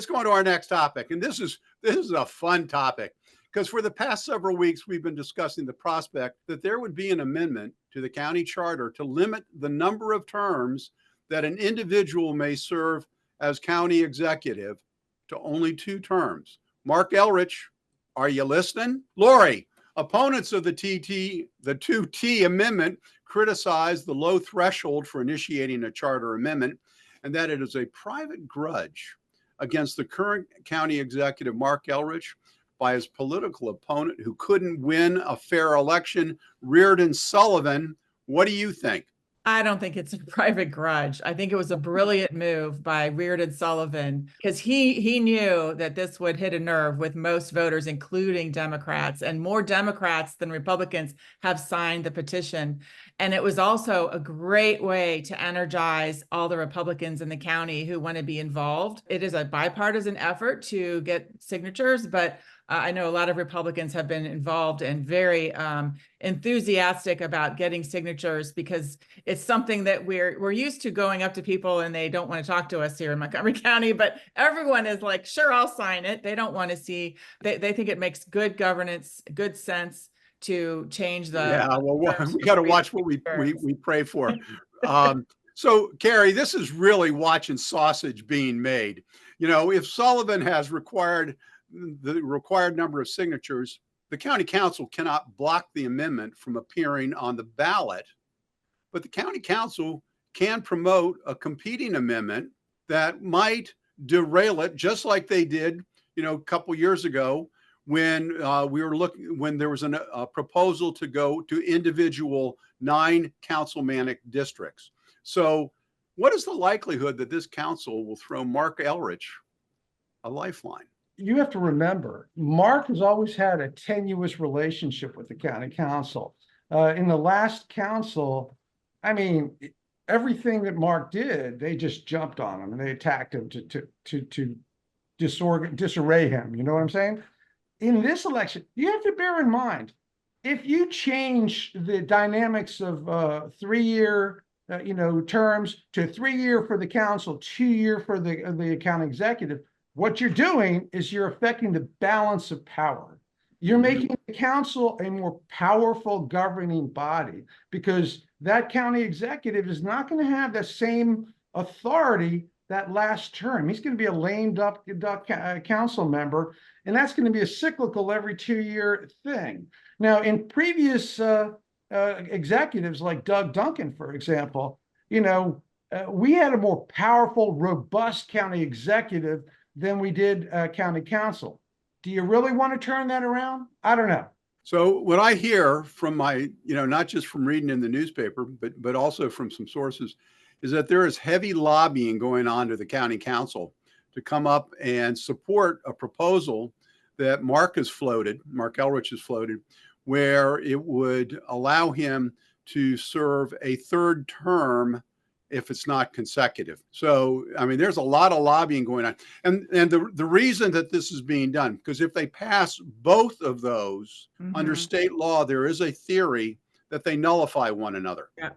let's go on to our next topic. And this is a fun topic because for the past several weeks, we've been discussing the prospect that there would be an amendment to the county charter to limit the number of terms that an individual may serve as county executive to only 2 terms. Mark Elrich, are you listening? Laurie, opponents of the 2T amendment criticize the low threshold for initiating a charter amendment and that it is a private grudge against the current county executive, Mark Elrich, by his political opponent who couldn't win a fair election, Reardon Sullivan. What do you think? I don't think it's a private grudge. I think it was a brilliant move by Reardon Sullivan because he knew that this would hit a nerve with most voters, including Democrats, and more Democrats than Republicans have signed the petition. And it was also a great way to energize all the Republicans in the county who want to be involved. It is a bipartisan effort to get signatures, but I know a lot of Republicans have been involved and very enthusiastic about getting signatures because it's something that we're used to going up to people and they don't want to talk to us here in Montgomery County, but everyone is like, sure, I'll sign it. They don't want to see, they think it makes good governance, good sense to change the. Yeah, well, we got to watch what we pray for. So, Cary, this is really watching sausage being made. You know, if Sullivan has the required number of signatures, the county council cannot block the amendment from appearing on the ballot, but the county council can promote a competing amendment that might derail it, just like they did, you know, a couple years ago when when there was a proposal to go to individual 9 councilmanic districts. So what is the likelihood that this council will throw Mark Elrich a lifeline? You have to remember, Mark has always had a tenuous relationship with the county council. In the last council, I mean, everything that Mark did, they just jumped on him and they attacked him to disarray him. You know what I'm saying? In this election, you have to bear in mind, if you change the dynamics of 3-year terms to 3-year for the council, 2-year for the county executive, what you're doing is you're affecting the balance of power. You're making the council a more powerful governing body because that county executive is not going to have the same authority that last term. He's going to be a lame duck council member, and that's going to be a cyclical every 2-year thing. Now, in previous executives like Doug Duncan, for example, we had a more powerful, robust county executive than we did county council. Do you really want to turn that around? I don't know. So what I hear from my, not just from reading in the newspaper, but also from some sources, is that there is heavy lobbying going on to the county council to come up and support a proposal that Mark Elrich has floated, where it would allow him to serve a 3rd term if it's not consecutive. So, I mean, there's a lot of lobbying going on. And the reason that this is being done, because if they pass both of those under state law, there is a theory that they nullify one another. Yeah.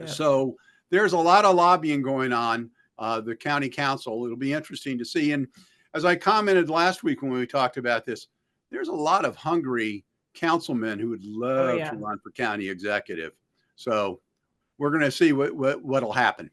So there's a lot of lobbying going on, the county council. It'll be interesting to see. And as I commented last week when we talked about this, there's a lot of hungry councilmen who would love to run for county executive. So we're going to see what'll happen.